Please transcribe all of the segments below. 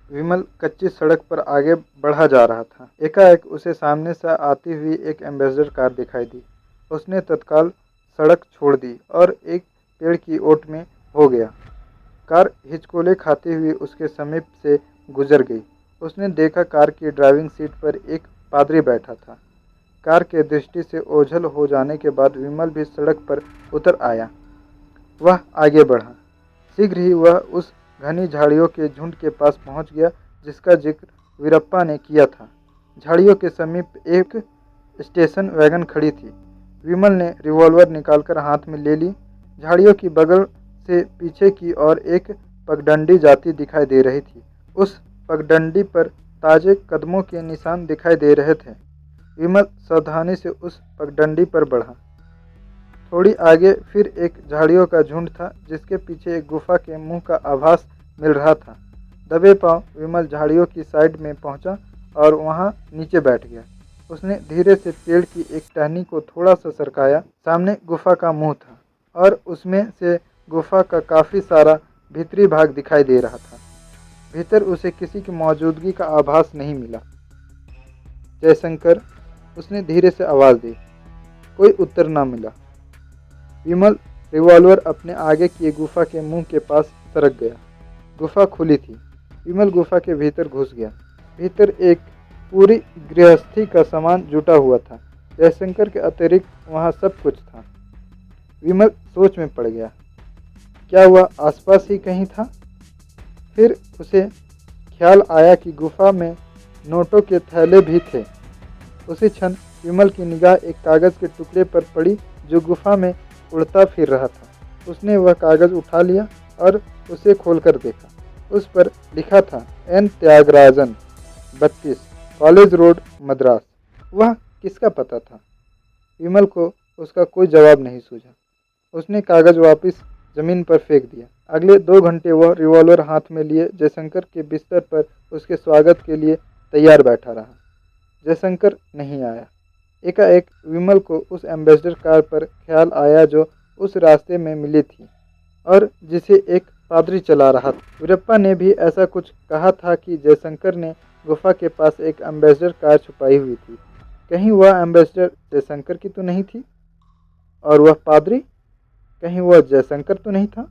विमल कच्ची सड़क पर आगे बढ़ा जा रहा था। एकाएक उसे सामने से आती हुई एक एम्बेसडर कार दिखाई दी। उसने तत्काल सड़क छोड़ दी और एक पेड़ की ओट में हो गया। कार हिचकोले खाती हुई उसके समीप से गुजर गई। उसने देखा कार की ड्राइविंग सीट पर एक पादरी बैठा था। कार के दृष्टि से ओझल हो जाने के बाद विमल भी सड़क पर उतर आया। वह आगे बढ़ा। शीघ्र ही वह उस घनी झाड़ियों के झुंड के पास पहुंच गया जिसका जिक्र वीरप्पा ने किया था। झाड़ियों के समीप एक स्टेशन वैगन खड़ी थी। विमल ने रिवॉल्वर निकालकर हाथ में ले ली। झाड़ियों की बगल से पीछे की ओर एक पगडंडी जाती दिखाई दे रही थी। उस पगडंडी पर ताजे कदमों के निशान दिखाई दे रहे थे। विमल सावधानी से उस पगडंडी पर बढ़ा। थोड़ी आगे फिर एक झाड़ियों का झुंड था जिसके पीछे एक गुफा के मुंह का आभास मिल रहा था। दबे पांव विमल झाड़ियों की साइड में पहुंचा और वहां नीचे बैठ गया। उसने धीरे से पेड़ की एक टहनी को थोड़ा सा सरकाया। सामने गुफा का मुंह था और उसमें से गुफा का काफी सारा भीतरी भाग दिखाई दे रहा था। भीतर उसे किसी की मौजूदगी का आभास नहीं मिला। जयशंकर, उसने धीरे से आवाज दी। कोई उत्तर न मिला। विमल रिवॉल्वर अपने आगे किए गुफा के मुंह के पास सरक गया। गुफा खुली थी। विमल गुफा के भीतर घुस गया। भीतर एक पूरी गृहस्थी का सामान जुटा हुआ था। जयशंकर के अतिरिक्त वहां सब कुछ था। विमल सोच में पड़ गया। क्या वह आसपास ही कहीं था? फिर उसे ख्याल आया कि गुफा में नोटों के थैले भी थे। उसी क्षण विमल की निगाह एक कागज के टुकड़े पर पड़ी जो गुफा में उड़ता फिर रहा था। उसने वह कागज उठा लिया और उसे खोलकर देखा। उस पर लिखा था N Thyagarajan 32 college road Madras. वह किसका पता था? विमल को उसका कोई जवाब नहीं सूझा। उसने कागज वापस जमीन पर फेंक दिया। अगले 2 घंटे वह रिवॉल्वर हाथ में लिए जयशंकर के बिस्तर पर उसके स्वागत के लिए तैयार बैठा रहा। जयशंकर नहीं आया। एकाएक विमल को उस एम्बेसडर कार पर ख्याल आया जो उस रास्ते में मिली थी और जिसे एक पादरी चला रहा था। वीरप्पा ने भी ऐसा कुछ कहा था कि जयशंकर ने गुफा के पास एक एम्बेसडर कार छुपाई हुई थी। कहीं वह एम्बेसडर जयशंकर की तो नहीं थी? और वह पादरी कहीं वह जयशंकर तो नहीं था?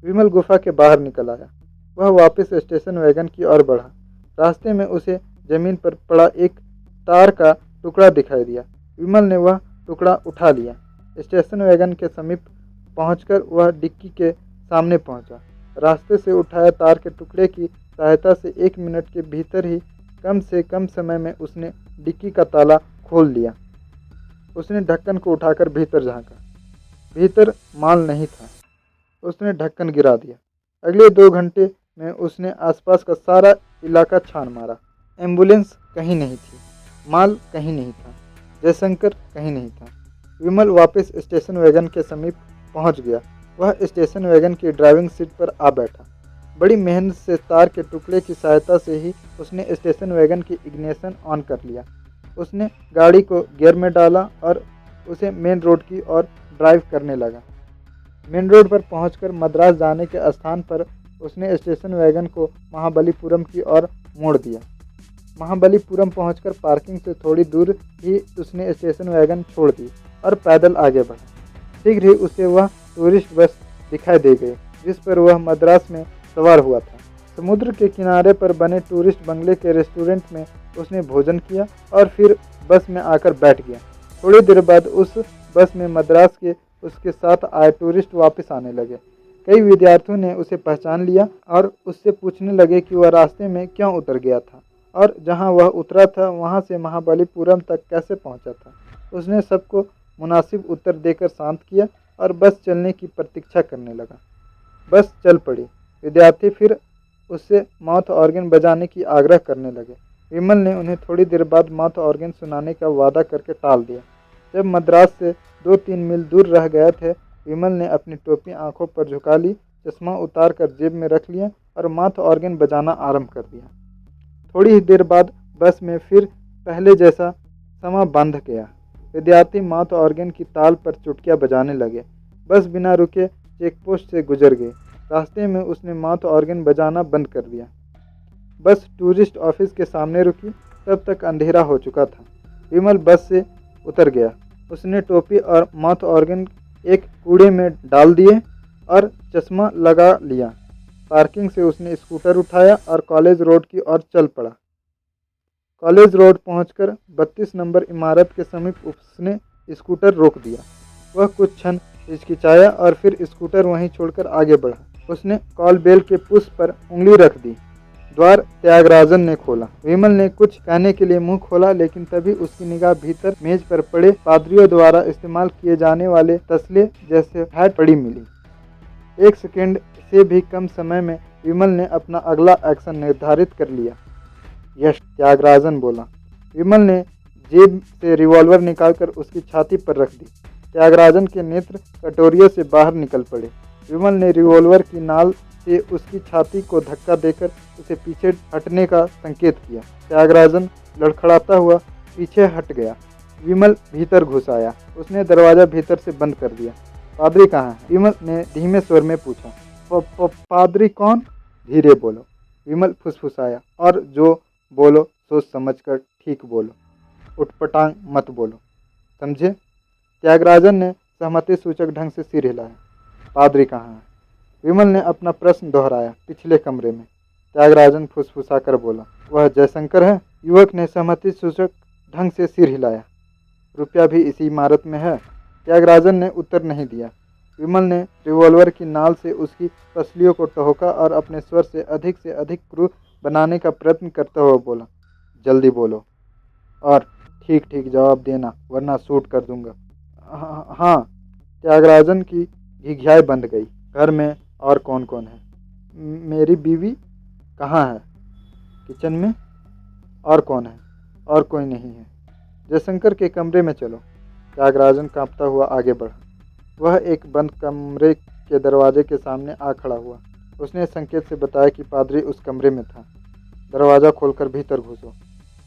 विमल गुफा के बाहर निकल आया। वह वापस स्टेशन वैगन की ओर बढ़ा। रास्ते में उसे जमीन पर पड़ा एक तार का टुकड़ा दिखाई दिया। विमल ने वह टुकड़ा उठा लिया। स्टेशन वैगन के समीप पहुंचकर वह डिक्की के सामने पहुंचा। रास्ते से उठाए तार के टुकड़े की सहायता से 1 मिनट के भीतर ही कम से कम समय में उसने डिक्की का ताला खोल लिया। उसने ढक्कन को उठाकर भीतर झांका। भीतर माल नहीं था। उसने ढक्कन गिरा दिया। अगले 2 घंटे में उसने आसपास का सारा इलाका छान मारा। एम्बुलेंस कहीं नहीं थी। माल कहीं नहीं था। जयशंकर कहीं नहीं था। विमल वापस स्टेशन वैगन के समीप पहुंच गया। वह स्टेशन वैगन की ड्राइविंग सीट पर आ बैठा। बड़ी मेहनत से तार के टुकड़े की सहायता से ही उसने स्टेशन वैगन की इग्निशन ऑन कर लिया। उसने गाड़ी को गियर में डाला और उसे मेन रोड की ओर ड्राइव करने लगा। मेन रोड पर पहुंचकर मद्रास जाने के स्थान पर उसने स्टेशन वैगन को महाबलीपुरम की ओर मोड़ दिया। महाबलीपुरम पहुंचकर पार्किंग से थोड़ी दूर ही उसने स्टेशन वैगन छोड़ दी और पैदल आगे बढ़ा। शीघ्र ही उसे वह टूरिस्ट बस दिखाई दे गई जिस पर वह मद्रास में सवार हुआ था। समुद्र के किनारे पर बने टूरिस्ट बंगले के रेस्टोरेंट में उसने भोजन किया और फिर बस में आकर बैठ गया। थोड़ी देर बाद उस बस में मद्रास के उसके साथ आए टूरिस्ट वापस आने लगे। कई विद्यार्थियों ने उसे पहचान लिया और उससे पूछने लगे कि वह रास्ते में क्यों उतर गया था और जहां वह उतरा था वहां से महाबलीपुरम तक कैसे पहुंचा था। उसने सबको मुनासिब उत्तर देकर शांत किया और बस चलने की प्रतीक्षा करने लगा। बस चल पड़ी। विद्यार्थी फिर उससे माउथ ऑर्गन बजाने की आग्रह करने लगे। विमल ने उन्हें थोड़ी देर बाद माउथ ऑर्गन सुनाने का वादा करके टाल दिया। जब मद्रास से 2-3 मील दूर रह गए थे, विमल ने अपनी टोपी आंखों पर झुका ली, चश्मा उतार कर जेब में रख लिया और माउथ ऑर्गन बजाना आरंभ कर दिया। थोड़ी ही देर बाद बस में फिर पहले जैसा समा बंध गया। विद्यार्थी माउथ ऑर्गन की ताल पर चुटकियां बजाने लगे। बस बिना रुके चेकपोस्ट से गुजर गई। रास्ते में उसने माउथ ऑर्गन बजाना बंद कर दिया। बस टूरिस्ट ऑफिस के सामने रुकी, तब तक अंधेरा हो चुका था। विमल बस से उतर गया। उसने टोपी और माउथ ऑर्गन एक कूड़े में डाल दिए और चश्मा लगा लिया। पार्किंग से उसने स्कूटर उठाया और कॉलेज रोड की ओर चल पड़ा। कॉलेज रोड पहुंचकर 32 नंबर इमारत के समीप उसने स्कूटर रोक दिया। वह कुछ क्षण हिचकिचाया और फिर स्कूटर वहीं छोड़कर आगे बढ़ा। उसने कॉल बेल के पुश पर उंगली रख दी। द्वार त्यागराजन ने खोला। विमल ने कुछ कहने के लिए मुंह खोला, लेकिन तभी उसकी निगाह भीतर मेज पर पड़े पादरियों द्वारा इस्तेमाल किए जाने वाले तसले जैसे हैट पड़ी मिली। 1 सेकेंड से भी कम समय में विमल ने अपना अगला एक्शन निर्धारित कर लिया। यश, त्यागराजन बोला। विमल ने जेब से रिवॉल्वर निकालकर उसकी छाती पर रख दी। त्यागराजन के नेत्र कटोरियों से बाहर निकल पड़े। विमल ने रिवॉल्वर की नाल से उसकी छाती को धक्का देकर उसे पीछे हटने का संकेत किया। त्यागराजन लड़खड़ाता हुआ पीछे हट गया। विमल भीतर घुस आया। उसने दरवाजा भीतर से बंद कर दिया। पादरी कहाँ है? विमल ने धीमे स्वर में पूछा। पादरी कौन? धीरे बोलो, विमल फुसफुसाया। और जो बोलो सोच समझकर ठीक बोलो, उटपटांग मत बोलो, समझे? त्यागराजन ने सहमति सूचक ढंग से सिर हिलाया। पादरी कहाँ है? विमल ने अपना प्रश्न दोहराया। पिछले कमरे में। त्यागराजन फुसफुसाकर बोला। वह जयशंकर है? युवक ने सहमति सूचक ढंग से सिर हिलाया। रुपया भी इसी इमारत में है? त्यागराजन ने उत्तर नहीं दिया। विमल ने रिवॉल्वर की नाल से उसकी पसलियों को टहोका और अपने स्वर से अधिक क्रूर बनाने का प्रयत्न करते हुए बोला। जल्दी बोलो और ठीक ठीक जवाब देना, वरना शूट कर दूंगा। हाँ। त्यागराजन की घिघियाई बंद गई। घर में और कौन कौन है? मेरी बीवी। कहाँ है? किचन में। और कौन है? और कोई नहीं है। जयशंकर के कमरे में चलो। त्यागराजन कांपता हुआ आगे बढ़ा। वह एक बंद कमरे के दरवाजे के सामने आ खड़ा हुआ। उसने संकेत से बताया कि पादरी उस कमरे में था। दरवाज़ा खोलकर भीतर घुसो।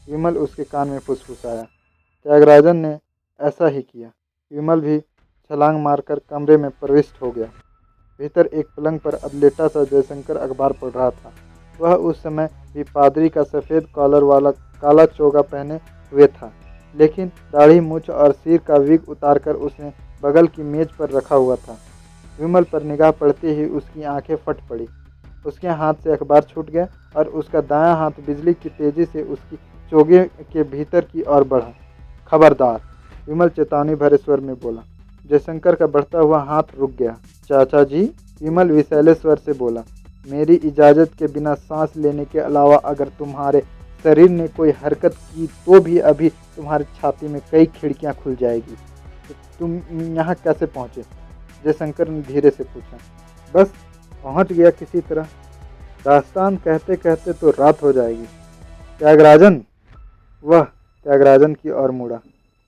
विमल उसके कान में फुसफुसाया। त्यागराजन ने ऐसा ही किया। विमल भी छलांग मारकर कमरे में प्रविष्ट हो गया। भीतर एक पलंग पर अब लेटा सा जयशंकर अखबार पढ़ रहा था। वह उस समय भी पादरी का सफ़ेद कॉलर वाला काला चोगा पहने हुए था, लेकिन दाढ़ी, मूछ और सिर का विग उतारकर उसने बगल की मेज पर रखा हुआ था। विमल पर निगाह पड़ते ही उसकी आंखें फट पड़ी। उसके हाथ से अखबार छूट गया और उसका दायां हाथ बिजली की तेजी से उसकी चोगे के भीतर की ओर बढ़ा। खबरदार, विमल चेतावनी भरे स्वर में बोला। जयशंकर का बढ़ता हुआ हाथ रुक गया। चाचा जी, विमल विषैले स्वर से बोला। मेरी इजाज़त के बिना सांस लेने के अलावा अगर तुम्हारे शरीर ने कोई हरकत की तो भी अभी तुम्हारी छाती में कई खिड़कियां खुल जाएगी। तो तुम यहाँ कैसे पहुँचे? जयशंकर ने धीरे से पूछा। बस पहुँच गया किसी तरह। दास्तान कहते कहते तो रात हो जाएगी। त्यागराजन। वह त्यागराजन की ओर मुड़ा।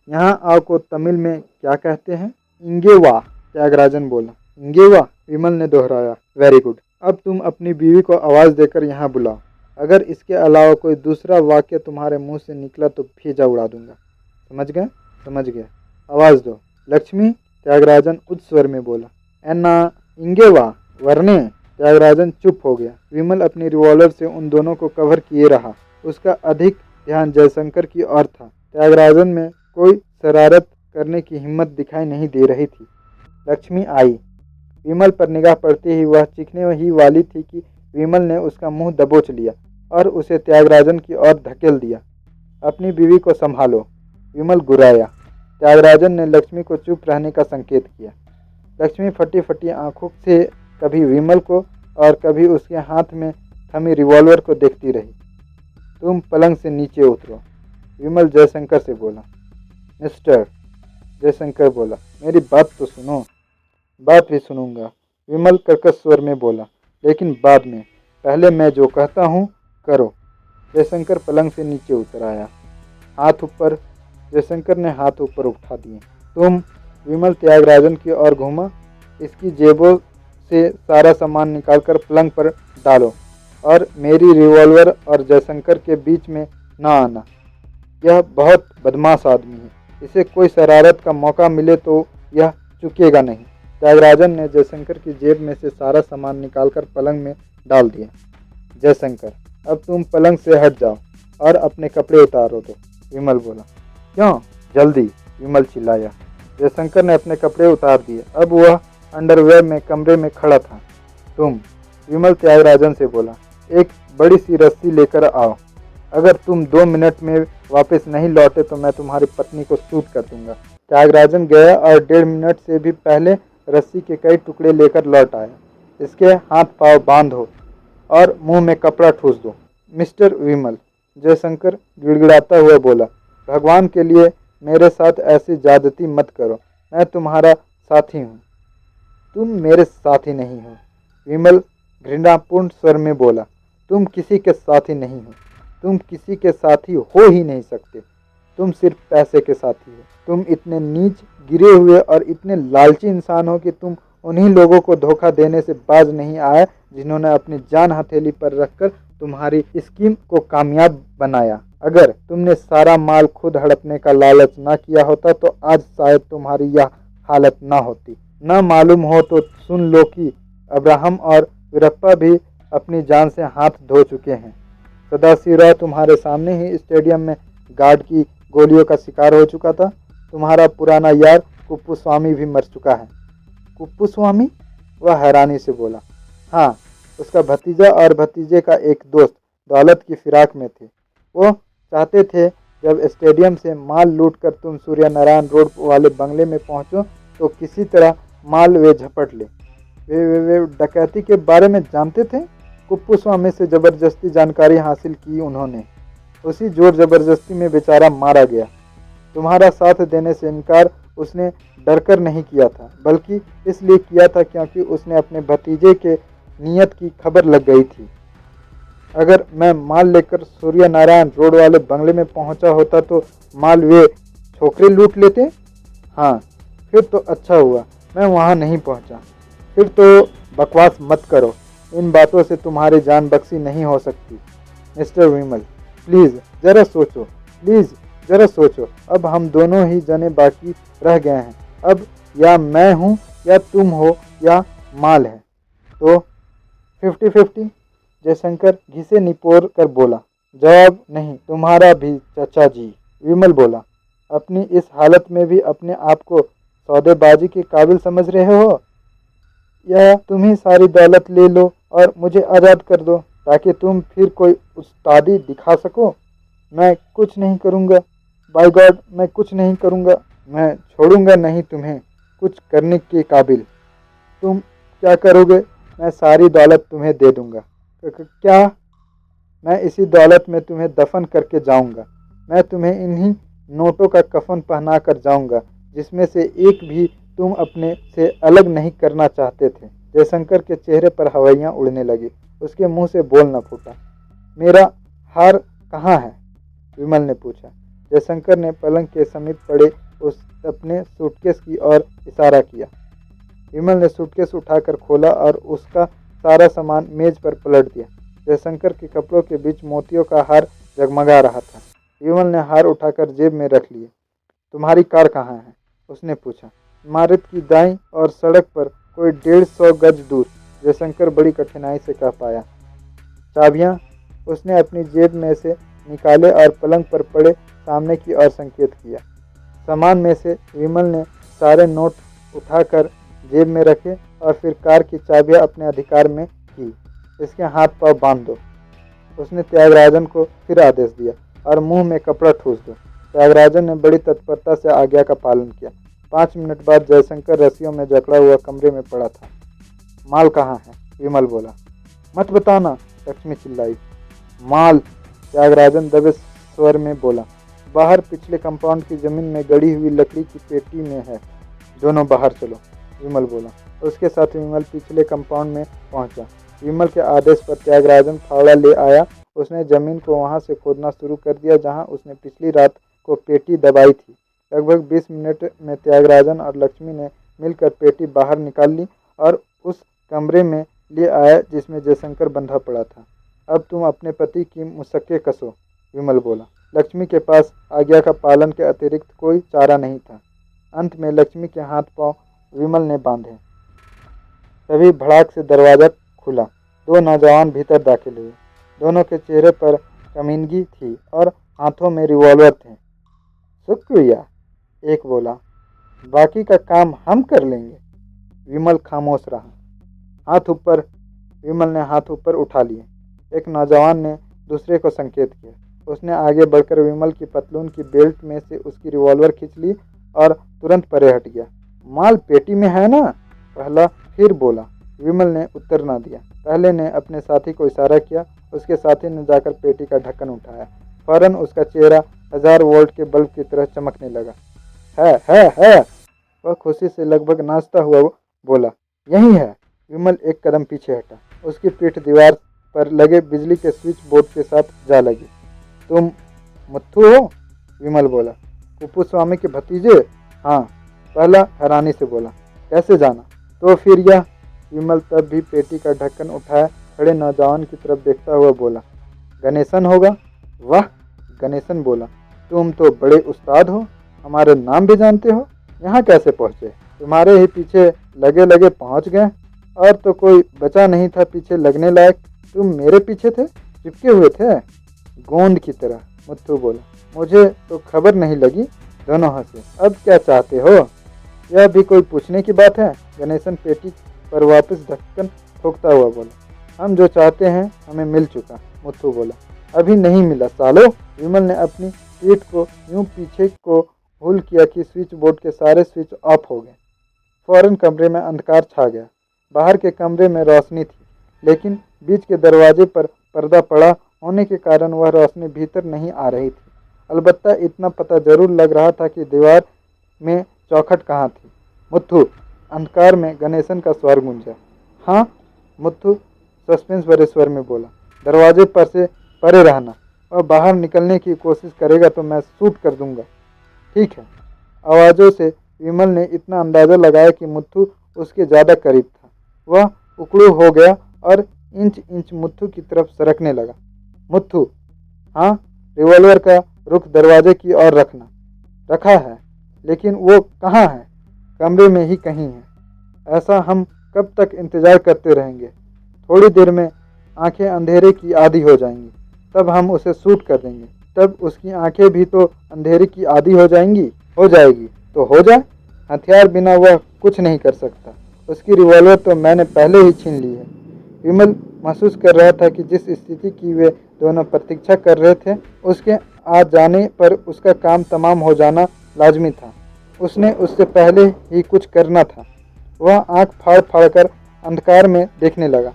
यहाँ आओ को तमिल में क्या कहते हैं? इंगेवा, त्यागराजन बोला। इंगेवा, विमल ने दोहराया। Very good. अब तुम अपनी बीवी को आवाज़ देकर यहाँ बुलाओ। अगर इसके अलावा कोई दूसरा वाक्य तुम्हारे मुंह से निकला तो भेजा उड़ा दूंगा। समझ गए? समझ गया। आवाज़ दो। लक्ष्मी, त्यागराजन उच्च स्वर में बोला। एन्ना इंगेवा वर्णे। त्यागराजन चुप हो गया। विमल अपनी रिवॉल्वर से उन दोनों को कवर किए रहा। उसका अधिक ध्यान जयशंकर की ओर था। त्यागराजन में कोई शरारत करने की हिम्मत दिखाई नहीं दे रही थी। लक्ष्मी आई। विमल पर निगाह पड़ते ही वह चीखने ही वाली थी कि विमल ने उसका मुंह दबोच लिया और उसे त्यागराजन की ओर धकेल दिया। अपनी बीवी को संभालो, विमल गुर्राया। त्यागराजन ने लक्ष्मी को चुप रहने का संकेत किया। लक्ष्मी फटी फटी आंखों से कभी विमल को और कभी उसके हाथ में थमी रिवॉल्वर को देखती रही। तुम पलंग से नीचे उतरो, विमल जयशंकर से बोला। मिस्टर, जयशंकर बोला। मेरी बात तो सुनो। बात भी सुनूंगा, विमल कर्कश स्वर में बोला, लेकिन बाद में। पहले मैं जो कहता हूँ करो। जयशंकर पलंग से नीचे उतर आया। हाथ ऊपर। जयशंकर ने हाथ ऊपर उठा दिए। तुम, विमल त्यागराजन की ओर घूमा। इसकी जेबों से सारा सामान निकालकर पलंग पर डालो और मेरी रिवॉल्वर और जयशंकर के बीच में ना आना। यह बहुत बदमाश आदमी है। इसे कोई शरारत का मौका मिले तो यह चुकेगा नहीं। त्यागराजन ने जयशंकर की जेब में से सारा सामान निकालकर पलंग में डाल दिया। जयशंकर, अब तुम पलंग से हट जाओ और अपने कपड़े उतारो दो, विमल बोला। क्यों? जल्दी, विमल चिल्लाया। जयशंकर ने अपने कपड़े उतार दिए। अब वह अंडरवेयर में कमरे में खड़ा था। तुम, विमल त्यागराजन से बोला, एक बड़ी सी रस्सी लेकर आओ। अगर तुम 2 मिनट में वापस नहीं लौटे तो मैं तुम्हारी पत्नी को शूट कर दूंगा। त्यागराजन गया और 1.5 मिनट से भी पहले रस्सी के कई टुकड़े लेकर लौट आया। इसके हाथ पांव बांधो और मुंह में कपड़ा ठूस दो। मिस्टर विमल, जयशंकर गिड़गिड़ाता हुआ बोला, भगवान के लिए मेरे साथ ऐसी ज्यादती मत करो। मैं तुम्हारा साथी हूँ, तुम मेरे साथी नहीं हो। विमल घृणापूर्ण स्वर में बोला, तुम किसी के साथी नहीं हो। तुम किसी के साथी हो ही नहीं सकते। तुम सिर्फ पैसे के साथी हो। तुम इतने नीच, गिरे हुए और इतने लालची इंसान हो कि तुम उन्हीं लोगों को धोखा देने से बाज नहीं आए जिन्होंने अपनी जान हथेली पर रखकर तुम्हारी स्कीम को कामयाब बनाया। अगर तुमने सारा माल खुद हड़पने का लालच ना किया होता तो आज शायद तुम्हारी यह हालत ना होती। न मालूम हो तो सुन लो कि अब्राहम और वीरप्पा भी अपनी जान से हाथ धो चुके हैं। सदाशिवराव तुम्हारे सामने ही स्टेडियम में गार्ड की गोलियों का शिकार हो चुका था। तुम्हारा पुराना यार कुप्पू स्वामी भी मर चुका है। कुप्पू स्वामी? वह हैरानी से बोला। हाँ, उसका भतीजा और भतीजे का एक दोस्त दौलत की फिराक में थे। वो चाहते थे जब स्टेडियम से माल लूटकर तुम सूर्यनारायण रोड वाले बंगले में पहुंचो तो किसी तरह माल वे झपट ले। वे डकैती के बारे में जानते थे। कुप्पू स्वामी से जबरदस्ती जानकारी हासिल की उन्होंने। उसी जोर जबरदस्ती में बेचारा मारा गया। तुम्हारा साथ देने से इनकार उसने डरकर नहीं किया था, बल्कि इसलिए किया था क्योंकि उसने अपने भतीजे के नियत की खबर लग गई थी। अगर मैं माल लेकर सूर्यनारायण रोड वाले बंगले में पहुंचा होता तो माल वे छोकरे लूट लेते। हाँ, फिर तो अच्छा हुआ मैं वहां नहीं पहुंचा। फिर तो बकवास मत करो, इन बातों से तुम्हारी जान बख्शी नहीं हो सकती। मिस्टर विमल, प्लीज़ ज़रा सोचो, प्लीज़ ज़रा सोचो। अब हम दोनों ही जने बाकी रह गए हैं। अब या मैं हूँ या तुम हो या माल है। तो 50-50? जयशंकर घिसे निपोर कर बोला। जवाब नहीं तुम्हारा भी चाचा जी, विमल बोला। अपनी इस हालत में भी अपने आप को सौदेबाजी के काबिल समझ रहे हो? या तुम ही सारी दौलत ले लो और मुझे आज़ाद कर दो ताकि तुम फिर कोई उस्तादी दिखा सको? मैं कुछ नहीं करूँगा, बाय गॉड मैं कुछ नहीं करूँगा। मैं छोड़ूंगा नहीं तुम्हें कुछ करने के काबिल। तुम क्या करोगे? मैं सारी दौलत तुम्हें दे दूंगा। क्या? मैं इसी दौलत में तुम्हें दफन करके जाऊंगा। मैं तुम्हें इन्हीं नोटों का कफन पहना कर जाऊंगा जिसमें से एक भी तुम अपने से अलग नहीं करना चाहते थे। जयशंकर के चेहरे पर हवाइयाँ उड़ने लगी। उसके मुंह से बोल न फूटा। मेरा हार कहाँ है? विमल ने पूछा। जयशंकर ने पलंग के समीप पड़े उस अपने सूटकेस की ओर इशारा किया। विमल ने सूटकेस उठाकर खोला और उसका सारा सामान मेज पर पलट दिया। जयशंकर के कपड़ों के बीच मोतियों का हार जगमगा रहा था। विमल ने हार उठाकर जेब में रख लिए। तुम्हारी कार कहाँ है? उसने पूछा। इमारत की दाईं और सड़क पर कोई 150 गज दूर, जयशंकर बड़ी कठिनाई से कह पाया। चाबियाँ? उसने अपनी जेब में से निकाले और पलंग पर पड़े सामने की ओर संकेत किया। सामान में से विमल ने सारे नोट उठाकर जेब में रखे और फिर कार की चाबियां अपने अधिकार में की। इसके हाथ पांव बांध दो, उसने त्यागराजन को फिर आदेश दिया, और मुंह में कपड़ा ठूस दो। त्यागराजन ने बड़ी तत्परता से आज्ञा का पालन किया। 5 मिनट बाद जयशंकर रस्सियों में जकड़ा हुआ कमरे में पड़ा था। माल कहाँ है? विमल बोला। मत बताना, लक्ष्मी चिल्लाई। माल? त्यागराजन दबे स्वर में बोला। बाहर पिछले कंपाउंड की जमीन में गड़ी हुई लकड़ी की पेटी में है। दोनों बाहर चलो, विमल बोला। उसके साथ विमल पिछले कंपाउंड में पहुंचा। विमल के आदेश पर त्यागराजन फावड़ा ले आया। उसने जमीन को वहां से खोदना शुरू कर दिया जहां उसने पिछली रात को पेटी दबाई थी। लगभग 20 मिनट में त्यागराजन और लक्ष्मी ने मिलकर पेटी बाहर निकाल ली और उस कमरे में ले आया जिसमें जयशंकर बंधा पड़ा था। अब तुम अपने पति की मुसक्के कसो, विमल बोला। लक्ष्मी के पास आज्ञा का पालन के अतिरिक्त कोई चारा नहीं था। अंत में लक्ष्मी के हाथ पांव विमल ने बांधे। तभी भड़ाक से दरवाजा खुला। 2 नौजवान भीतर दाखिल हुए। दोनों के चेहरे पर कमीनगी थी और हाथों में रिवॉल्वर थे। शुक्रिया, एक बोला, बाकी का काम हम कर लेंगे। विमल खामोश रहा। हाथ ऊपर विमल ने हाथ ऊपर उठा लिए। एक नौजवान ने दूसरे को संकेत किया। उसने आगे बढ़कर विमल की पतलून की बेल्ट में से उसकी रिवॉल्वर खींच ली और तुरंत परे हट गया। माल पेटी में है ना? पहला फिर बोला। विमल ने उत्तर ना दिया। पहले ने अपने साथी को इशारा किया। उसके साथी ने जाकर पेटी का ढक्कन उठाया। फौरन उसका चेहरा 1000 वोल्ट के बल्ब की तरह चमकने लगा। है। वह खुशी से लगभग नाचता हुआ बोला, यही है। विमल एक कदम पीछे हटा। उसकी पीठ दीवार पर लगे बिजली के स्विच बोर्ड के साथ जा लगी। तुम मुत्थू हो? विमल बोला। कुप्पू स्वामी के भतीजे? हाँ, पहला हैरानी से बोला। कैसे जाना? तो फिर यह? विमल तब भी पेटी का ढक्कन उठाए खड़े नौजवान की तरफ देखता हुआ बोला, गणेशन होगा। वाह, गणेशन बोला, तुम तो बड़े उस्ताद हो, हमारे नाम भी जानते हो। यहाँ कैसे पहुँचे? तुम्हारे ही पीछे लगे लगे पहुँच गए, और तो कोई बचा नहीं था पीछे लगने लायक। तुम मेरे पीछे थे, चिपके हुए थे गोंद की तरह। मुत्थू बोला, मुझे तो खबर नहीं लगी। दोनों हंसे। अब क्या चाहते हो? यह भी कोई पूछने की बात है? गणेशन पेटी पर वापस ढक्कन ठोकता हुआ बोला, हम जो चाहते हैं हमें मिल चुका। मुत्थू बोला, अभी नहीं मिला सालो। विमल ने अपनी पीठ को यूं पीछे को हुल किया कि स्विच बोर्ड के सारे स्विच ऑफ हो गए। फौरन कमरे में अंधकार छा गया। बाहर के कमरे में रोशनी थी, लेकिन बीच के दरवाजे पर पर्दा पड़ा होने के कारण वह रोशनी भीतर नहीं आ रही थी। अलबत्ता इतना पता जरूर लग रहा था कि दीवार में चौखट कहाँ थी। मुत्थू, अंधकार में गणेशन का स्वर गूंजा। हाँ, मुत्थू सस्पेंस भरे स्वर में बोला, दरवाजे पर से परे रहना। वह बाहर निकलने की कोशिश करेगा तो मैं शूट कर दूंगा। ठीक है। आवाज़ों से विमल ने इतना अंदाज़ा लगाया कि मुत्थू उसके ज़्यादा करीब था। वह उकड़ू हो गया और इंच इंच मुत्थू की तरफ सरकने लगा। मुत्थू, हाँ, रिवॉल्वर का रुख दरवाजे की ओर रखना। रखा है, लेकिन वो कहाँ है? कमरे में ही कहीं है। ऐसा हम कब तक इंतज़ार करते रहेंगे? थोड़ी देर में आंखें अंधेरे की आदी हो जाएंगी, तब हम उसे शूट कर देंगे। तब उसकी आंखें भी तो अंधेरे की आदी हो जाएंगी। हो जाएगी तो हो जाए, हथियार बिना वह कुछ नहीं कर सकता। उसकी रिवॉल्वर तो मैंने पहले ही छीन ली है। विमल महसूस कर रहा था कि जिस स्थिति की वे दोनों प्रतीक्षा कर रहे थे, उसके आ जाने पर उसका काम तमाम हो जाना लाजमी था। उसने उससे पहले ही कुछ करना था। वह आंख फाड़ फाड़ कर अंधकार में देखने लगा।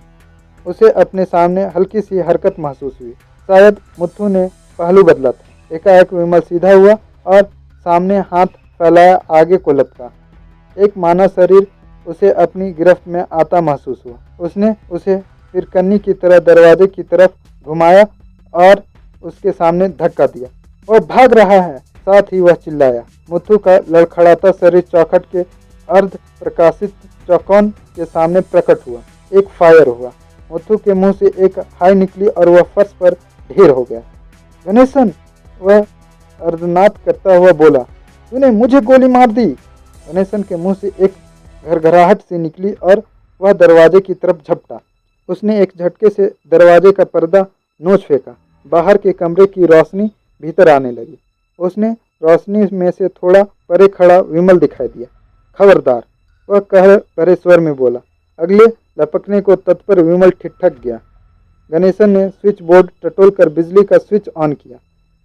उसे अपने सामने हल्की सी हरकत महसूस हुई। शायद मुत्थू ने पहलू बदला था। एकाएक विमल सीधा हुआ और सामने हाथ फैलाया आगे को लपका। एक मानव शरीर उसे अपनी गिरफ्त में आता महसूस हुआ। उसने उसे फिर कन्नी की तरह दरवाजे की तरफ घुमाया और उसके सामने धक्का दिया। वह भाग रहा है, साथ ही वह चिल्लाया। मुत्थू का लड़खड़ाता शरीर चौखट के अर्ध प्रकाशित चौकोन के सामने प्रकट हुआ। एक फायर हुआ। मुत्थू के मुंह से एक हाय निकली और वह फर्श पर ढेर हो गया। गणेशन, वह अर्धनाद करता हुआ बोला, तूने मुझे गोली मार दी। गणेशन के मुंह से एक घरघराहट सी निकली और वह दरवाजे की तरफ झपटा। उसने एक झटके से दरवाजे का पर्दा नोच फेंका। बाहर के कमरे की रोशनी भीतर आने लगी। उसने रोशनी में से थोड़ा परे खड़ा विमल दिखाई दिया। खबरदार, वह कह भरे स्वर में बोला। अगले लपकने को तत्पर विमल ठिठक गया। गणेशन ने स्विच बोर्ड टटोल कर बिजली का स्विच ऑन किया।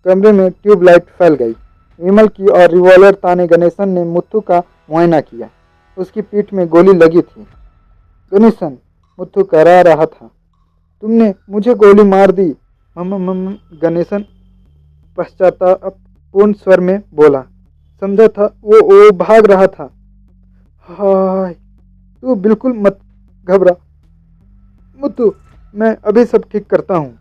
कमरे में ट्यूबलाइट फैल गई। विमल की और रिवॉल्वर ताने गणेशन ने मुत्थू का मुआयना किया। उसकी पीठ में गोली लगी थी। गणेशन, मुत्थू करा रहा था, तुमने मुझे गोली मार दी। गणेशन पश्चातापूर्ण स्वर में बोला, समझा था वो भाग रहा था। हाय, तू बिल्कुल मत घबरा मुत्तू, मैं अभी सब ठीक करता हूँ।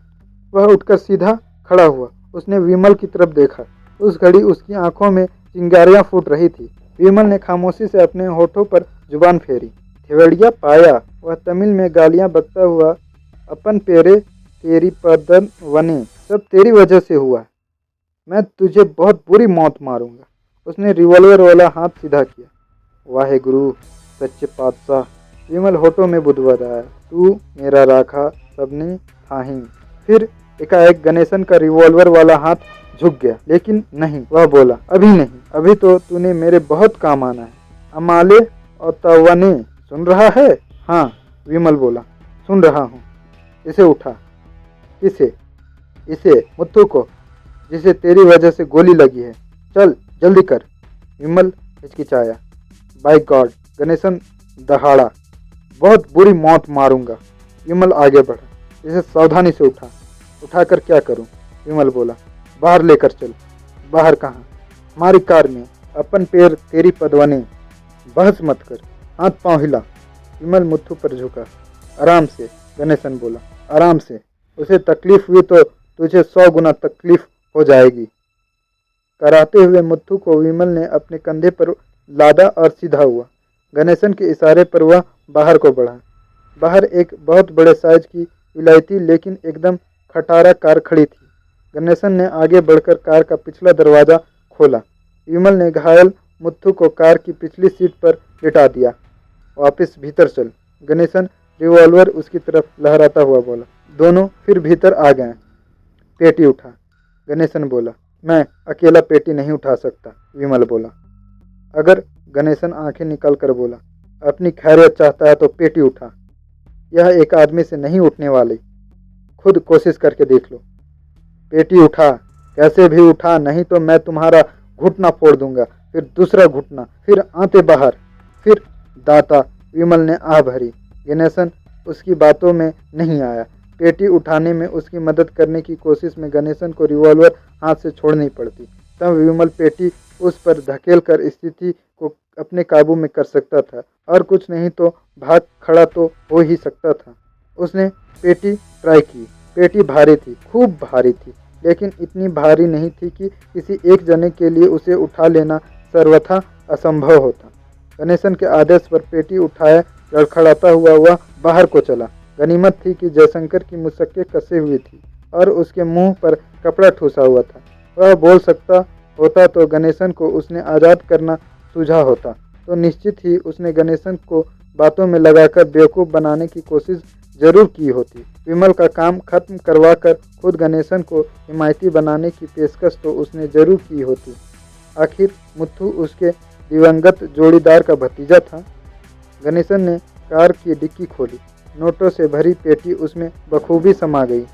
वह उठकर सीधा खड़ा हुआ। उसने विमल की तरफ देखा। उस घड़ी उसकी आंखों में चिंगारियां फूट रही थी। विमल ने खामोशी से अपने होठों पर जुबान फेरी। थिवड़िया पाया, वह तमिल में गालियां बकता हुआ, अपन पेरे तेरी पदन वने, सब तेरी वजह से हुआ। मैं तुझे बहुत बुरी मौत मारूंगा। उसने रिवॉल्वर वाला हाथ सीधा किया। वाहे गुरु, सच्चे पातशाह, विमल होठों में बुदबुदाया, तू मेरा राखा सबने थाही। फिर एकाएक गणेशन का रिवॉल्वर वाला हाथ झुक गया, लेकिन नहीं, वह बोला, अभी नहीं, अभी तो तूने मेरे बहुत काम आना है। अमाले और तवने, सुन रहा है? हाँ, विमल बोला, सुन रहा हूँ। इसे उठा। किसे? इसे, मुत्थु को, जिसे तेरी वजह से गोली लगी है। चल जल्दी कर। विमल हिचकिचाया। बाय गॉड, गणेशन दहाड़ा, बहुत बुरी मौत मारूंगा। विमल आगे बढ़ा। इसे सावधानी से उठा। उठाकर क्या करूं? विमल बोला, बाहर लेकर चल। बाहर कहाँ? हमारी कार में। अपन पैर तेरी पदवने। बहस मत कर, हाथ पांव हिला। विमल मुत्थु पर झुका। आराम से, गणेशन बोला, आराम से। उसे तकलीफ हुई तो तुझे 100 गुना तकलीफ हो जाएगी। कराते हुए मुत्थु को विमल ने अपने कंधे पर लादा और सीधा हुआ। गणेशन के इशारे पर वह बाहर को बढ़ा। बाहर एक बहुत बड़े साइज की विलायती लेकिन एकदम खटारा कार खड़ी थी। गणेशन ने आगे बढ़कर कार का पिछला दरवाजा खोला। विमल ने घायल मुत्थु को कार की पिछली सीट पर लिटा दिया। वापस भीतर चल, गणेशन रिवॉल्वर उसकी तरफ लहराता हुआ बोला। दोनों फिर भीतर आ गए। पेटी उठा, गणेशन बोला। मैं अकेला पेटी नहीं उठा सकता, विमल बोला। अगर, गणेशन आंखें निकाल कर बोला, अपनी खैरियत चाहता है तो पेटी उठा। यह एक आदमी से नहीं उठने वाली, खुद कोशिश करके देख लो। पेटी उठा, कैसे भी उठा, नहीं तो मैं तुम्हारा घुटना फोड़ दूंगा, फिर दूसरा घुटना, फिर आंतें बाहर, फिर दाता। विमल ने आह भरी। गणेशन उसकी बातों में नहीं आया। पेटी उठाने में उसकी मदद करने की कोशिश में गणेशन को रिवॉल्वर हाथ से छोड़नी पड़ती। तब विमल पेटी उस पर धकेल कर स्थिति को अपने काबू में कर सकता था, और कुछ नहीं तो भाग खड़ा तो हो ही सकता था। उसने पेटी ट्राई की। पेटी भारी थी, खूब भारी थी, लेकिन इतनी भारी नहीं थी कि किसी एक जने के लिए उसे उठा लेना सर्वथा असंभव होता। गणेशन के आदेश पर पेटी उठाया, लड़खड़ाता हुआ वह बाहर को चला। गनीमत थी कि जयशंकर की मुसक्के कसे हुई थी और उसके मुंह पर कपड़ा ठूसा हुआ था। वह बोल सकता होता तो गणेशन को उसने आज़ाद करना सूझा होता, तो निश्चित ही उसने गणेशन को बातों में लगाकर बेवकूफ़ बनाने की कोशिश जरूर की होती। विमल का काम खत्म करवाकर खुद गणेशन को हिमायती बनाने की पेशकश तो उसने जरूर की होती। आखिर मुत्थु उसके दिवंगत जोड़ीदार का भतीजा था। गणेशन ने कार की डिक्की खोली। नोटों से भरी पेटी उसमें बखूबी समा गई।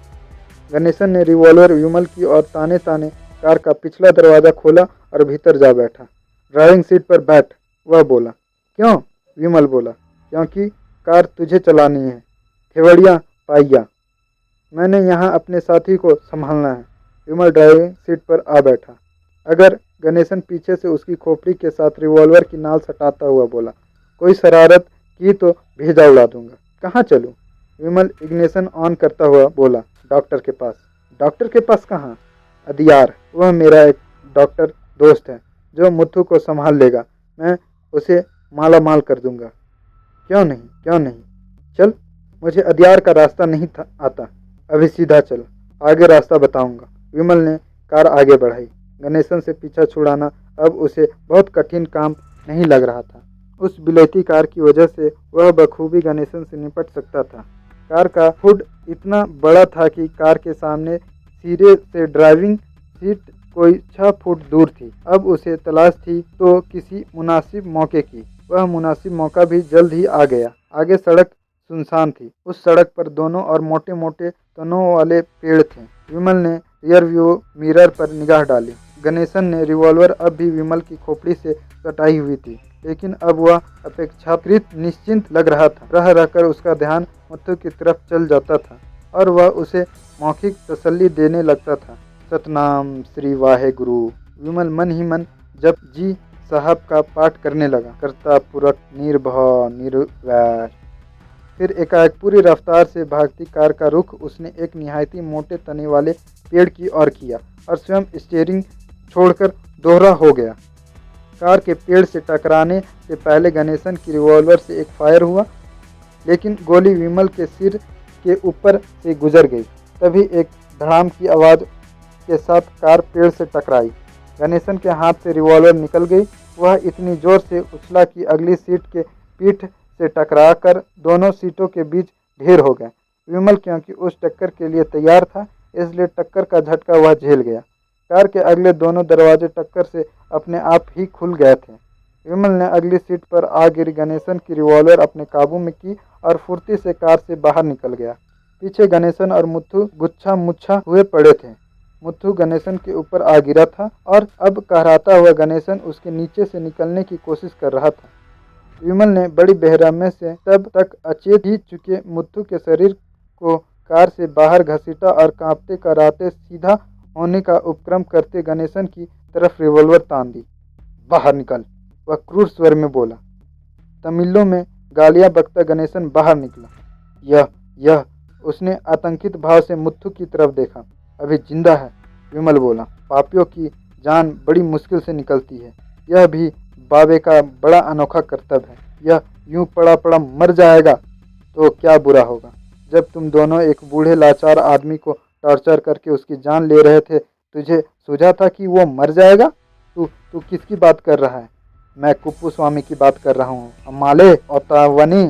गणेशन ने रिवॉल्वर विमल की और ताने ताने कार का पिछला दरवाज़ा खोला और भीतर जा बैठा। ड्राइविंग सीट पर बैठ, वह बोला। क्यों? विमल बोला, क्योंकि कार तुझे चलानी है, खेवड़िया पाइया। मैंने यहाँ अपने साथी को संभालना है। विमल ड्राइविंग सीट पर आ बैठा। अगर, गणेशन पीछे से उसकी खोपड़ी के साथ रिवॉल्वर की नाल सटाता हुआ बोला, कोई शरारत की तो भेजा उड़ा दूंगा। कहाँ चलूँ? विमल इग्निशन ऑन करता हुआ बोला, डॉक्टर के पास। डॉक्टर के पास कहाँ? अदियार, वह मेरा एक डॉक्टर दोस्त है जो मुत्थु को संभाल लेगा। मैं उसे माला माल कर दूंगा। क्यों नहीं, क्यों नहीं, चल। मुझे अदियार का रास्ता नहीं आता, अभी सीधा चल, आगे रास्ता बताऊंगा। विमल ने कार आगे बढ़ाई। गणेशन से पीछा छुड़ाना अब उसे बहुत कठिन काम नहीं लग रहा था। उस बिलेती कार की वजह से वह बखूबी गणेशन से निपट सकता था। कार का हुड इतना बड़ा था कि कार के सामने सिरे से ड्राइविंग सीट कोई 6 फुट दूर थी। अब उसे तलाश थी तो किसी मुनासिब मौके की। वह मुनासिब मौका भी जल्द ही आ गया। आगे सड़क सुनसान थी। उस सड़क पर दोनों और मोटे मोटे तनों वाले पेड़ थे। विमल ने रियर व्यू मिरर पर निगाह डाली। गणेशन ने रिवॉल्वर अब भी विमल की खोपड़ी से कटाई हुई थी, लेकिन अब वह अपेक्षाकृत निश्चिंत लग रहा था। रह रहकर उसका ध्यान मुत्थु की तरफ चल जाता था और वह उसे मौखिक तसल्ली देने लगता था। सतनाम श्री वाहे गुरु। विमल मन ही मन जब जी साहब का पाठ करने लगा, करता पुरख निर्भय निर्वैर। फिर एकाएक पूरी रफ्तार से भागती कार का रुख उसने एक निहायती मोटे तने वाले पेड़ की ओर किया और स्वयं स्टीयरिंग छोड़कर दोहरा हो गया। कार के पेड़ से टकराने से पहले गणेशन की रिवॉल्वर से एक फायर हुआ, लेकिन गोली विमल के सिर के ऊपर से गुजर गई। तभी एक धड़ाम की आवाज़ के साथ कार पेड़ से टकराई। गणेशन के हाथ से रिवॉल्वर निकल गई। वह इतनी जोर से उछला कि अगली सीट के पीठ से टकराकर दोनों सीटों के बीच ढेर हो गए। विमल क्योंकि उस टक्कर के लिए तैयार था, इसलिए टक्कर का झटका वह झेल गया। कार के अगले दोनों दरवाजे टक्कर से अपने आप ही खुल गए थे। विमल ने अगली सीट पर आ गिरी गणेशन की रिवॉल्वर अपने काबू में की और फुर्ती से कार से बाहर निकल गया। पीछे गणेशन और मुथु गुच्छा मुच्छा हुए पड़े थे। मुथु गणेशन के ऊपर आ गिरा था और अब कहराता हुआ गणेशन उसके नीचे से निकलने की कोशिश कर रहा था। विमल ने बड़ी बेरहमी से तब तक अचेत ही चुके मुथु के शरीर को कार से बाहर घसीटा और कांपते कराते सीधा होने का उपक्रम करते गणेशन की तरफ रिवॉल्वर तान दी। बाहर निकल, वह क्रूर स्वर में बोला। तमिलों में गालियां बकता गणेशन बाहर निकला। यह उसने आतंकित भाव से मुथु की तरफ देखा। अभी जिंदा है, विमल बोला। पापियों की जान बड़ी मुश्किल से निकलती है, यह भी बाबे का बड़ा अनोखा कर्तव्य है। यह यूं पड़ा पड़ा मर जाएगा तो क्या बुरा होगा। जब तुम दोनों एक बूढ़े लाचार आदमी को टॉर्चर करके उसकी जान ले रहे थे, तुझे सूझा था कि वो मर जाएगा? तू किसकी बात कर रहा है? मैं कुप्पू स्वामी की बात कर रहा हूँ, अम्माले ओतावनी।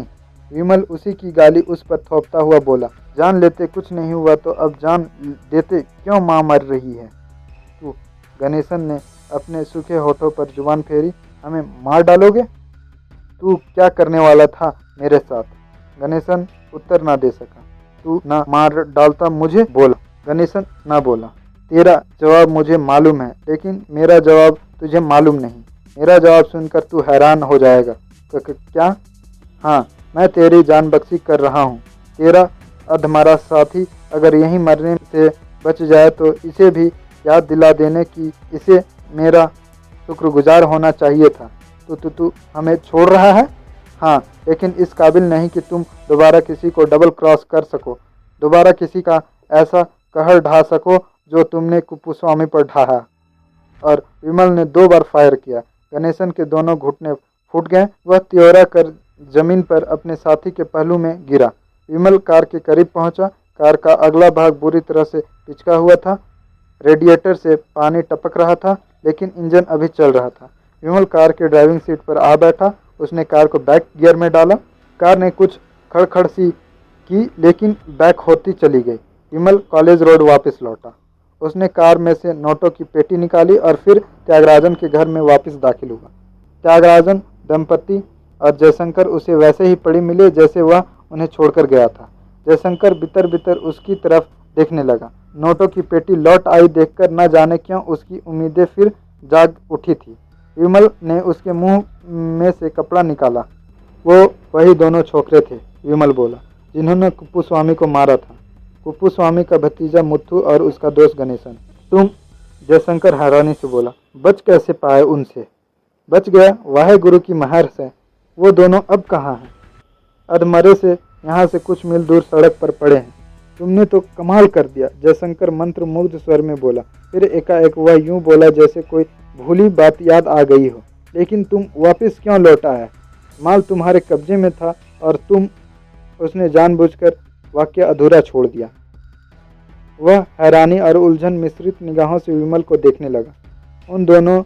विमल उसी की गाली उस पर थोपता हुआ बोला। जान लेते कुछ नहीं हुआ तो अब जान देते क्यों माँ मर रही है? तू, गणेशन ने अपने सूखे होठों पर जुबान फेरी। हमें मार डालोगे? तू क्या करने वाला था मेरे साथ? गणेशन उत्तर ना दे सका। तू ना मार डालता मुझे? बोला। गणेशन ना बोला। तेरा जवाब मुझे मालूम है, लेकिन मेरा जवाब तुझे मालूम नहीं। मेरा जवाब सुनकर तू हैरान हो जाएगा। क्या? हाँ, मैं तेरी जान बख्शी कर रहा हूँ। तेरा अधमरा साथी अगर यहीं मरने से बच जाए तो इसे भी याद दिला देने की इसे मेरा शुक्रगुजार होना चाहिए था। तू हमें छोड़ रहा है? हाँ, लेकिन इस काबिल नहीं कि तुम दोबारा किसी को डबल क्रॉस कर सको, दोबारा किसी का ऐसा कहर ढा सको जो तुमने कुप्पू स्वामी पर ढाहा। और विमल ने 2 बार फायर किया। गणेशन के दोनों घुटने फूट गए। वह त्योरा कर जमीन पर अपने साथी के पहलू में गिरा। विमल कार के करीब पहुंचा। कार का अगला भाग बुरी तरह से पिचका हुआ था। रेडिएटर से पानी टपक रहा था, लेकिन इंजन अभी चल रहा था। विमल कार के ड्राइविंग सीट पर आ बैठा। उसने कार को बैक गियर में डाला। कार ने कुछ खड़खड़ सी की, लेकिन बैक होती चली गई। विमल कॉलेज रोड वापस लौटा। उसने कार में से नोटों की पेटी निकाली और फिर त्यागराजन के घर में वापस दाखिल हुआ। त्यागराजन दंपति और जयशंकर उसे वैसे ही पड़ी मिले जैसे वह उन्हें छोड़कर गया था। जयशंकर बितर बितर उसकी तरफ देखने लगा। नोटों की पेटी लौट आई देखकर न जाने क्यों उसकी उम्मीदें फिर जाग उठी थी। विमल ने उसके मुंह में से कपड़ा निकाला। वो वही दोनों छोकरे थे, विमल बोला, जिन्होंने कुप्पू स्वामी को मारा था। कुप्पू स्वामी का भतीजा मुथु और उसका दोस्त गणेशन। तुम? जयशंकर हैरानी से बोला। बच कैसे पाए उनसे? बच गया, वाहे गुरु की महर से। वो दोनों अब कहाँ हैं? अधमरे से यहाँ से कुछ मील दूर सड़क पर पड़े हैं। तुमने तो कमाल कर दिया, जयशंकर मंत्र मुग्ध स्वर में बोला। फिर एकाएक वह यूं बोला जैसे कोई भूली बात याद आ गई हो। लेकिन तुम वापस क्यों लौट आए? माल तुम्हारे कब्जे में था और तुम। उसने जानबूझकर वाक्य अधूरा छोड़ दिया। वह हैरानी और उलझन मिश्रित निगाहों से विमल को देखने लगा। उन दोनों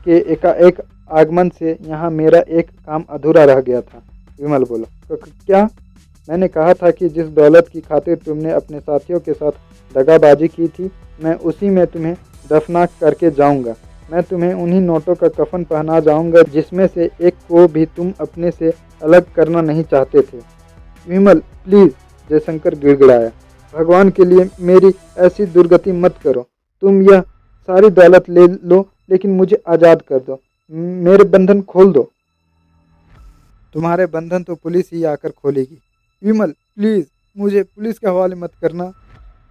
के एकाएक आगमन से यहाँ मेरा एक काम अधूरा रह गया था, विमल बोला। क्या? मैंने कहा था कि जिस दौलत की खातिर तुमने अपने साथियों के साथ दगाबाजी की थी, मैं उसी में तुम्हें दफना करके जाऊंगा। मैं तुम्हें उन्हीं नोटों का कफन पहना जाऊंगा जिसमें से एक को भी तुम अपने से अलग करना नहीं चाहते थे। विमल प्लीज, जयशंकर गिड़गिड़ाया। भगवान के लिए मेरी ऐसी दुर्गति मत करो। तुम यह सारी दौलत ले लो, लेकिन मुझे आज़ाद कर दो। मेरे बंधन खोल दो। तुम्हारे बंधन तो पुलिस ही आकर खोलेगी। विमल प्लीज, मुझे पुलिस के हवाले मत करना।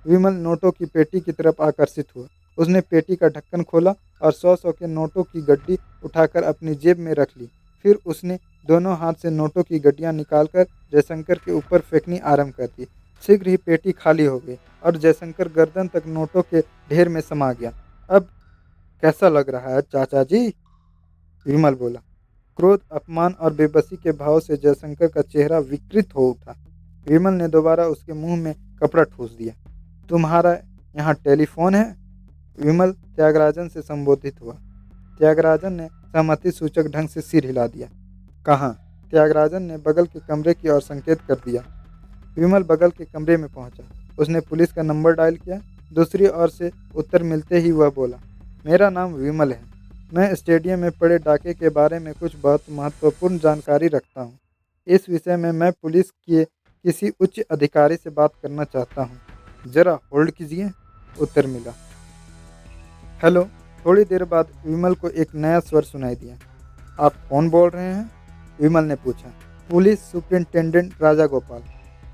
विमल नोटों की पेटी की तरफ आकर्षित हुआ। उसने पेटी का ढक्कन खोला और 100-100 के नोटों की गड्डी उठाकर अपनी जेब में रख ली। फिर उसने दोनों हाथ से नोटों की गड्डियां निकालकर जयशंकर के ऊपर फेंकनी आरंभ कर दी। शीघ्र ही पेटी खाली हो गई और जयशंकर गर्दन तक नोटों के ढेर में समा गया। अब कैसा लग रहा है चाचा जी? विमल बोला। क्रोध, अपमान और बेबसी के भाव से जयशंकर का चेहरा विकृत हो उठा। विमल ने दोबारा उसके मुंह में कपड़ा ठूस दिया। तुम्हारा यहाँ टेलीफोन है? विमल त्यागराजन से संबोधित हुआ। त्यागराजन ने सहमति सूचक ढंग से सिर हिला दिया। कहाँ? त्यागराजन ने बगल के कमरे की ओर संकेत कर दिया। विमल बगल के कमरे में पहुंचा। उसने पुलिस का नंबर डायल किया। दूसरी ओर से उत्तर मिलते ही वह बोला, मेरा नाम विमल है। मैं स्टेडियम में पड़े डाके के बारे में कुछ बहुत महत्वपूर्ण जानकारी रखता हूँ। इस विषय में मैं पुलिस के किसी उच्च अधिकारी से बात करना चाहता हूँ। जरा होल्ड कीजिए, उत्तर मिला। हेलो। थोड़ी देर बाद विमल को एक नया स्वर सुनाई दिया। आप कौन बोल रहे हैं? विमल ने पूछा। पुलिस सुपरिंटेंडेंट राजा गोपाल।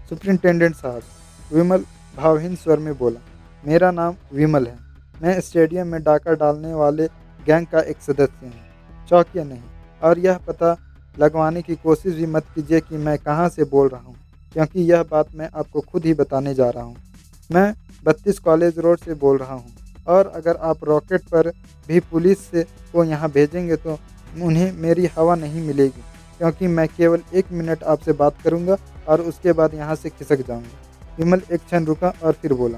सुपरिंटेंडेंट साहब, विमल भावहीन स्वर में बोला, मेरा नाम विमल है। मैं स्टेडियम में डाका डालने वाले गैंग का एक सदस्य हूँ। चौंकिए नहीं और यह पता लगवाने की कोशिश भी मत कीजिए कि मैं कहाँ से बोल रहा हूँ, क्योंकि यह बात मैं आपको खुद ही बताने जा रहा हूँ। मैं 32 कॉलेज रोड से बोल रहा हूँ, और अगर आप रॉकेट पर भी पुलिस से को यहाँ भेजेंगे तो उन्हें मेरी हवा नहीं मिलेगी, क्योंकि मैं केवल 1 मिनट आपसे बात करूँगा और उसके बाद यहाँ से खिसक जाऊँगा। विमल एक क्षण रुका और फिर बोला,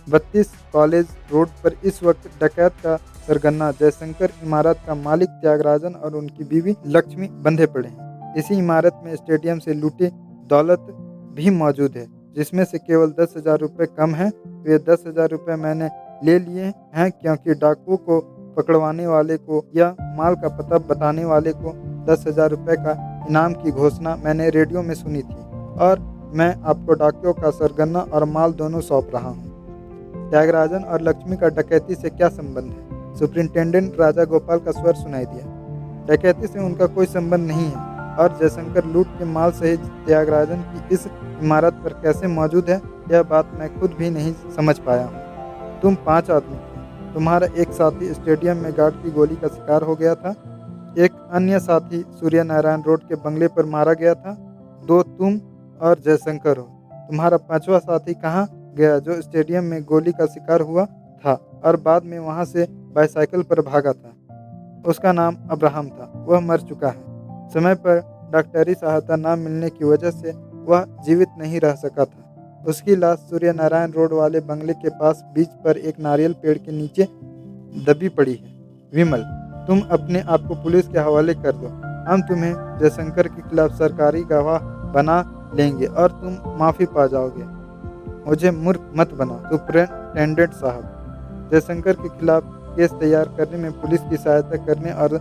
32 कॉलेज रोड पर इस वक्त डकैत का सरगना जयशंकर, इमारत का मालिक त्यागराजन और उनकी बीवी लक्ष्मी बंधे पड़े हैं। इसी इमारत में स्टेडियम से लूटी दौलत भी मौजूद है, जिसमें से केवल 10,000 रुपये कम है। वे 10,000 रुपये मैंने ले लिए हैं, क्योंकि डाकुओं को पकड़वाने वाले को या माल का पता बताने वाले को 10,000 रुपये का इनाम की घोषणा मैंने रेडियो में सुनी थी, और मैं आपको डाकुओं का सरगना और माल दोनों सौंप रहा हूँ। त्यागराजन और लक्ष्मी का डकैती से क्या संबंध है? सुपरिंटेंडेंट राजा गोपाल का स्वर सुनाई दिया। डकैती से उनका कोई संबंध नहीं है, और जयशंकर लूट के माल सहित त्यागराजन की इस इमारत पर कैसे मौजूद है, यह बात मैं खुद भी नहीं समझ पाया हूँ। तुम 5 आदमी थे। तुम्हारा एक साथी स्टेडियम में गार्ड की गोली का शिकार हो गया था। एक अन्य साथी सूर्य नारायण रोड के बंगले पर मारा गया था। 2 तुम और जयशंकर हो। तुम्हारा 5वां साथी कहाँ गया जो स्टेडियम में गोली का शिकार हुआ था और बाद में वहां से बाईसाइकिल पर भागा था? उसका नाम अब्राहम था। वह मर चुका है। समय पर डॉक्टरी सहायता न मिलने की वजह से वह जीवित नहीं रह सका था। उसकी लाश सूर्य नारायण रोड वाले बंगले के पास बीच पर एक नारियल पेड़ के नीचे दबी पड़ी है। विमल, तुम अपने आप को पुलिस के हवाले कर दो। हम तुम्हें जयशंकर के खिलाफ सरकारी गवाह बना लेंगे और तुम माफ़ी पा जाओगे। मुझे मूर्ख मत बना सुपरिंटेंडेंट साहब। जयशंकर के खिलाफ केस तैयार करने में पुलिस की सहायता करने और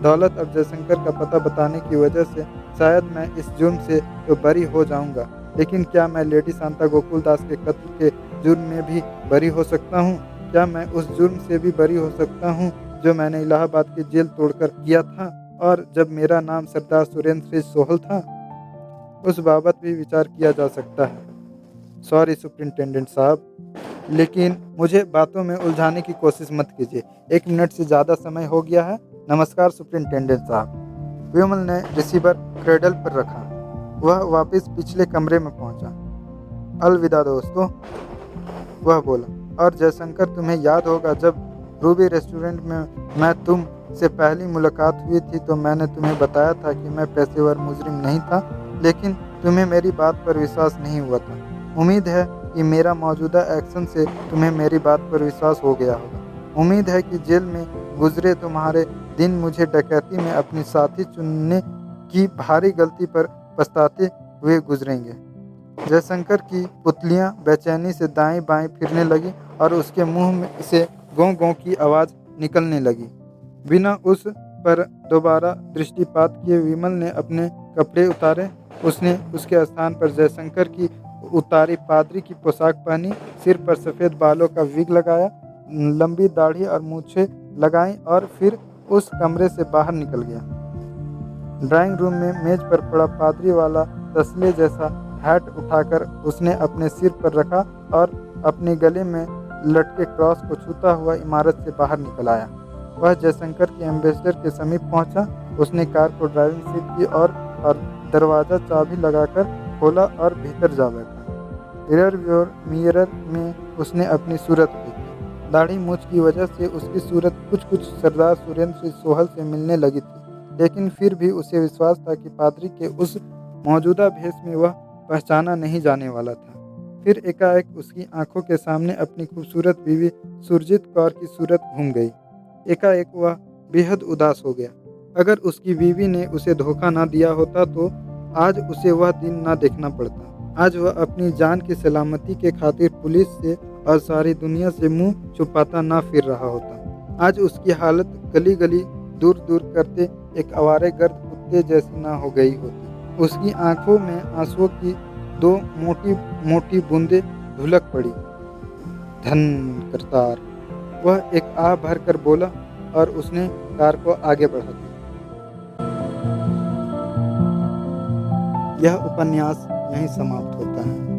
दौलत और जयशंकर का पता बताने की वजह से शायद मैं इस जुर्म से तो बरी हो जाऊंगा, लेकिन क्या मैं लेडी शांता गोकुल दास के कत्ल के जुर्म में भी बरी हो सकता हूँ? क्या मैं उस जुर्म से भी बरी हो सकता हूँ जो मैंने इलाहाबाद की जेल तोड़कर किया था, और जब मेरा नाम सरदार सुरेंद्र सिंह सोहल था? उस बाबत भी विचार किया जा सकता है। सॉरी सुपरिंटेंडेंट साहब, लेकिन मुझे बातों में उलझाने की कोशिश मत कीजिए। 1 मिनट से ज़्यादा समय हो गया है। नमस्कार सुपरिंटेंडेंट साहब। विमल ने रिसीवर क्रेडल पर रखा। वह वापस पिछले कमरे में पहुंचा। अलविदा दोस्तों, वह बोला। और जयशंकर, तुम्हें याद होगा जब रूबी रेस्टोरेंट में मैं तुम से पहली मुलाकात हुई थी तो मैंने तुम्हें बताया था कि मैं पेशेवर मुजरिम नहीं था, लेकिन तुम्हें मेरी बात पर विश्वास नहीं हुआ था। उम्मीद है कि मेरा मौजूदा एक्शन से तुम्हें मेरी बात पर विश्वास हो गया होगा। उम्मीद है कि जेल में गुजरे तुम्हारे दिन मुझे डकैती में अपनी साथी चुनने की भारी गलती पर पछताते हुए गुजरेंगे। जयशंकर की पुतलियां बेचैनी से दाएं बाएं फिरने लगी और उसके मुंह में से गों गों की आवाज़ निकलने लगी। बिना उस पर दोबारा दृष्टिपात किए विमल ने अपने कपड़े उतारे। उसने उसके स्थान पर जयशंकर की उतारी पादरी की पोशाक पहनी, सिर पर सफ़ेद बालों का विग लगाया, लंबी दाढ़ी और मूछें लगाई और फिर उस कमरे से बाहर निकल गया। ड्राइंग रूम में मेज पर पड़ा पादरी वाला तसले जैसा हैट उठाकर उसने अपने सिर पर रखा और अपने गले में लटके क्रॉस को छूता हुआ इमारत से बाहर निकल आया। वह जयशंकर के एम्बेसडर के समीप पहुंचा। उसने कार को ड्राइविंग सीट की और दरवाज़ा चाबी लगाकर खोला और भीतर जा बैठा। रियर व्यू मिरर में उसने अपनी सूरत देखी। दाढ़ी मूछ की वजह से उसकी सूरत कुछ सरदार सुरेंद्र सिंह सोहल से मिलने लगी थी, लेकिन फिर भी उसे विश्वास था कि पादरी के उस मौजूदा भेष में वह पहचाना नहीं जाने वाला था। फिर एकाएक उसकी आंखों के सामने अपनी खूबसूरत बीवी सुरजीत कौर की सूरत घूम गई। एकाएक वह बेहद उदास हो गया। अगर उसकी बीवी ने उसे धोखा न दिया होता तो आज उसे वह दिन न देखना पड़ता। आज वह अपनी जान की सलामती के खातिर पुलिस से और सारी दुनिया से मुंह छुपाता ना फिर रहा होता। आज उसकी हालत गली गली दूर दूर करते एक आवारागर्द कुत्ते जैसी ना हो गई होती। उसकी आंखों में आंसुओं की दो मोटी मोटी बूंदें धुलक पड़ी। धन करतार, वह एक आह भरकर बोला और उसने कार को आगे बढ़ा दिया। यह उपन्यास यहीं समाप्त होता है।